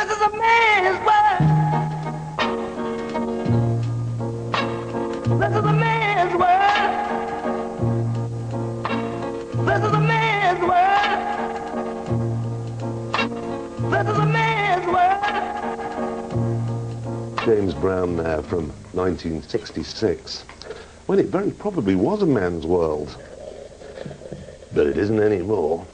This is a man's world. This is a man's world. This is a man's world. This is a man's world. James Brown there from 1966, when it very probably was a man's world. But it isn't anymore.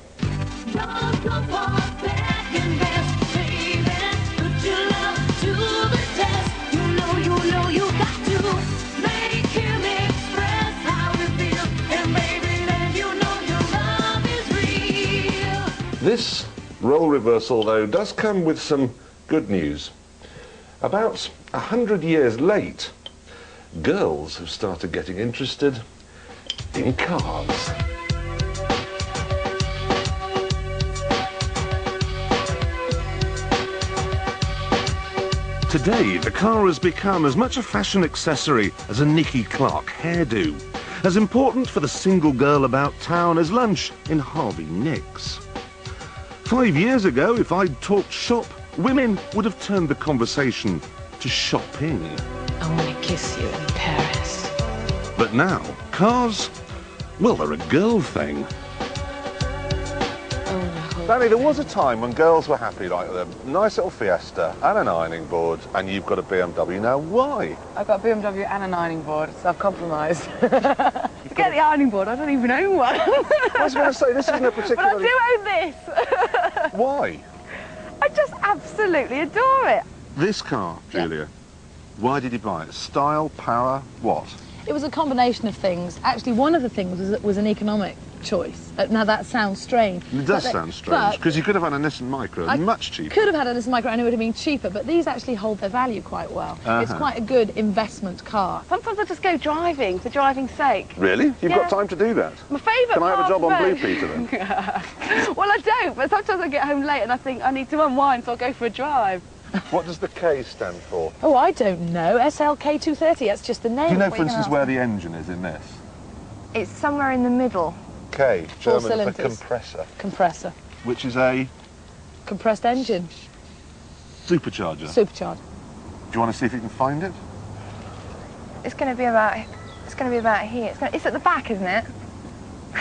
This role reversal, though, does come with some good news. About 100 years late, girls have started getting interested in cars. Today, the car has become as much a fashion accessory as a Nicky Clark hairdo, as important for the single girl about town as lunch in Harvey Nicks. 5 years ago, if I'd talked shop, women would have turned the conversation to shopping. I want to kiss you in Paris. But now, cars, well, they're a girl thing. Danny, there was a time when girls were happy, like a nice little Fiesta and an ironing board, and you've got a BMW. Now, why? I've got a BMW and an ironing board, so I've compromised. Forget the ironing board, I don't even own one. I was going to say, this isn't a particularly... But I do own this. Why? I just absolutely adore it. This car, Julia, why did you buy it? Style, power, what? It was a combination of things. Actually, one of the things was an economic choice. Now, that sounds strange. It does sound strange, because you could have had a Nissan Micra, much cheaper. Could have had a Nissan Micra and it would have been cheaper, but these actually hold their value quite well. It's quite a good investment car. Sometimes I just go driving for driving's sake. Really? You've got time to do that? My favourite Can I have a job on Blue part Peter then? Well, I don't, but sometimes I get home late and I think I need to unwind, so I'll go for a drive. What does the K stand for? Oh, I don't know. SLK 230, that's just the name. Do you know, for instance, where the engine is in this? It's somewhere in the middle. K, Four German for cylinders. compressor. Compressor. Which is a... Compressed engine. Supercharger. Supercharger. Do you want to see if you can find it? It's going to be about here. It's at the back, isn't it?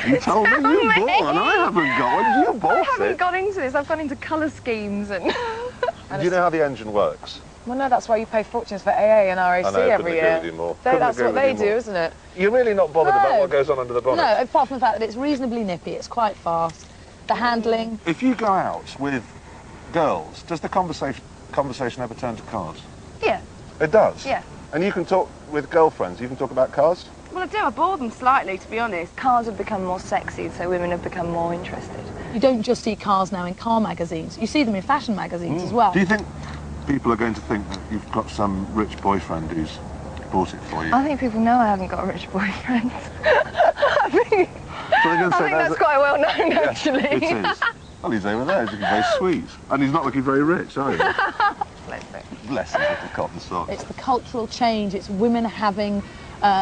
You told me you bought one. I haven't got one. You bought it. I haven't got into this. I've gone into colour schemes and... Do you know how the engine works? Well, no, that's why you pay fortunes for AA and RAC every year. That's what they do, isn't it? You're really not bothered about what goes on under the bonnet? No, apart from the fact that it's reasonably nippy, it's quite fast. The handling... If you go out with girls, does the conversation ever turn to cars? Yeah. It does? Yeah. And you can talk with girlfriends, you can talk about cars? Well, I do. I bore them slightly, to be honest. Cars have become more sexy, so women have become more interested. You don't just see cars now in car magazines. You see them in fashion magazines as well. Do you think people are going to think that you've got some rich boyfriend who's bought it for you? I think people know I haven't got a rich boyfriend. I think that's quite well known, actually. It is. Well, he's over there. He's looking very sweet. And he's not looking very rich, are you? Bless his little cotton socks. It's the cultural change. It's women having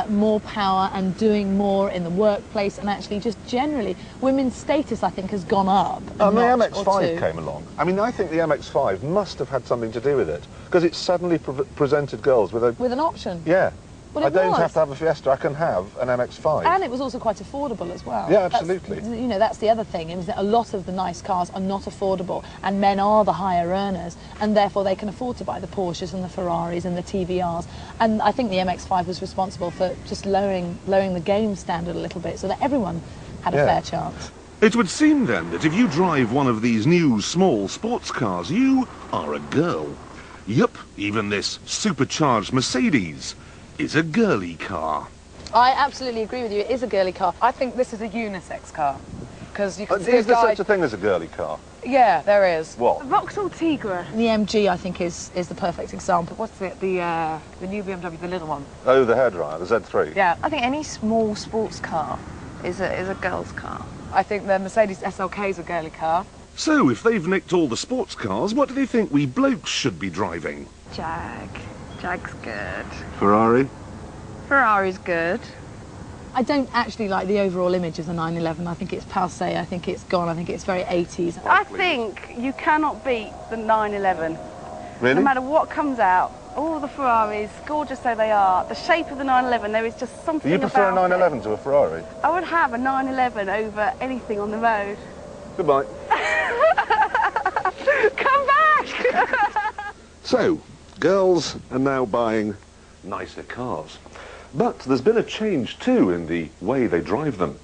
more power and doing more in the workplace, and actually just generally women's status, I think, has gone up. And the MX-5 came along. I mean, I think the MX-5 must have had something to do with it, because it suddenly presented girls with an option. Yeah. Well, I don't have to have a Fiesta, I can have an MX-5. And it was also quite affordable as well. Yeah, absolutely. You know, that's the other thing, is that a lot of the nice cars are not affordable, and men are the higher earners, and therefore they can afford to buy the Porsches and the Ferraris and the TVRs. And I think the MX-5 was responsible for just lowering the game standard a little bit, so that everyone had a fair chance. It would seem then that if you drive one of these new small sports cars, you are a girl. Yup, even this supercharged Mercedes is a girly car. I absolutely agree with you. It is a girly car. I think this is a unisex car, because you can see Is there such a thing as a girly car? Yeah, there is. What? The Vauxhall Tigra. The MG, I think, is the perfect example. What's it? The new BMW, the little one. Oh, the hairdryer, the Z3. Yeah. I think any small sports car is a girl's car. I think the Mercedes SLK is a girly car. So, if they've nicked all the sports cars, what do they think we blokes should be driving? Jag's good. Ferrari? Ferrari's good. I don't actually like the overall image of the 911. I think it's passé, I think it's gone, I think it's very 80s. I think you cannot beat the 911. Really? No matter what comes out, all the Ferraris, gorgeous though they are, the shape of the 911, there is just something Do you prefer a about 911 it. to a Ferrari? I would have a 911 over anything on the road. Goodbye. Come back! So, girls are now buying nicer cars. But there's been a change too in the way they drive them.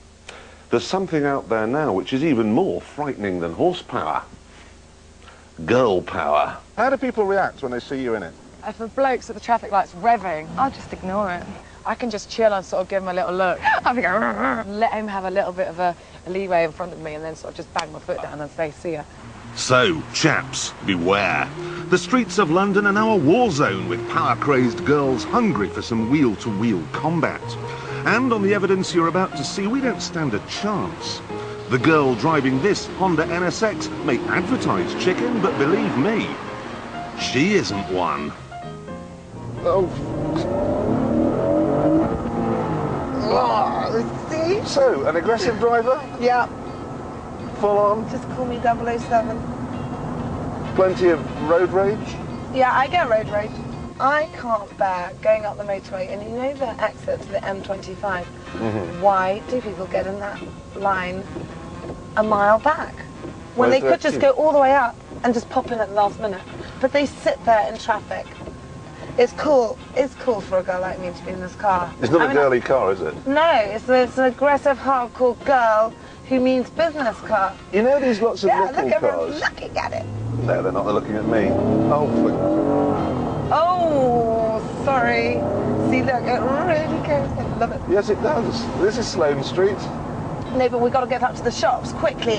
There's something out there now which is even more frightening than horsepower. Girl power. How do people react when they see you in it? If a bloke's at the traffic lights revving, I'll just ignore it. I can just chill and sort of give him a little look. I'll be going, Let him have a little bit of a leeway in front of me and then sort of just bang my foot down and say, see ya. So, chaps, beware. The streets of London are now a war zone with power-crazed girls hungry for some wheel-to-wheel combat. And on the evidence you're about to see, we don't stand a chance. The girl driving this Honda NSX may advertise chicken, but believe me, she isn't one. Oh. see? So, an aggressive driver? Yeah, Full on? just call me 007. Plenty of road rage? Yeah, I get road rage. I can't bear going up the motorway, and you know the exit to the M25? Why do people get in that line a mile back? When they could just go all the way up and just pop in at the last minute. But they sit there in traffic. It's cool. It's cool for a girl like me to be in this car. It's not a girly car, is it? No, it's an aggressive, hardcore girl who means business car. You know these lots of Yeah, little look, everyone's cars? looking at it. No, they're not. They're looking at me. Oh, Oh, sorry. See, look, it really goes. I love it. yes, it does. This is Sloane Street. No, but we've got to get up to the shops quickly.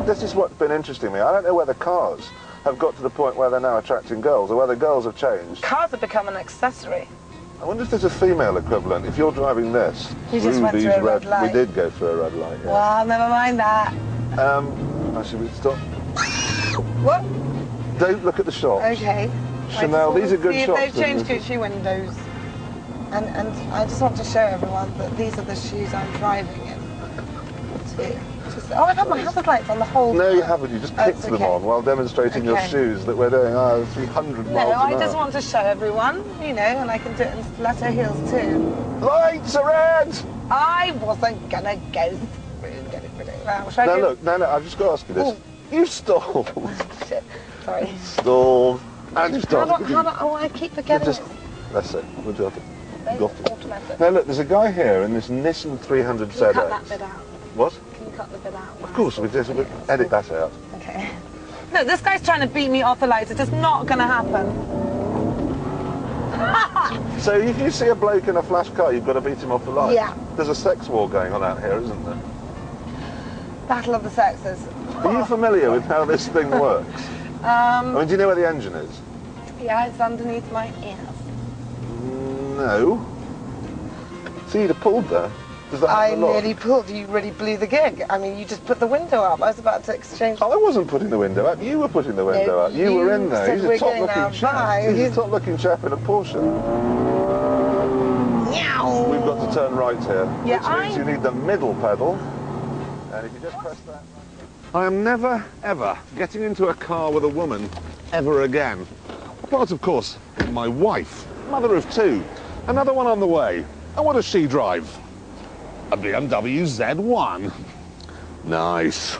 This is what's been interesting me. I don't know whether cars have got to the point where they're now attracting girls, or whether girls have changed. Cars have become an accessory. I wonder if there's a female equivalent. If you're driving this, You just went these through a red light. We did go through a red light. Yeah. Well, never mind that. Actually, we stop. What? Don't look at the shops. Okay. Chanel, these are good see shops. If they've changed Gucci windows. And I just want to show everyone that these are the shoes I'm driving in. Oh, I've had my hazard lights on the whole No, time. you haven't. You just picked them on while demonstrating your shoes that we're doing 300 miles No, an I hour. just want to show everyone, you know, and I can do it in stiletto heels too. Lights are red! I wasn't gonna go through. No, I've just got to ask you this. You stalled. Shit, sorry. Stalled. And you started. Oh, I keep forgetting. That's it. We'll do it. It's Got it. automatic. Now look, there's a guy here in this Nissan 300 Can you cut that ZX. bit out? What? Can you cut the bit out? Of course, we'll edit that out. Okay. No, this guy's trying to beat me off the lights. It's just not going to happen. So if you see a bloke in a flash car, you've got to beat him off the lights. Yeah. There's a sex war going on out here, isn't there? Battle of the sexes. Are you familiar with how this thing works? I mean, do you know where the engine is? Yeah, it's underneath my ears. No. See, you'd have pulled there. Does that I happen a lot? nearly pulled. You really blew the gig. I mean, you just put the window up. I was about to exchange. I wasn't putting the window up. You were putting the window up. You were in there. said He's a we're going top-looking out chap. by. He's a top-looking chap in a Porsche. Meow. We've got to turn right here, Yeah, which means you need the middle pedal. And if you just press that... I am never, ever getting into a car with a woman ever again. Apart, of course, my wife, mother of two. Another one on the way. And what does she drive? A BMW Z1. Nice.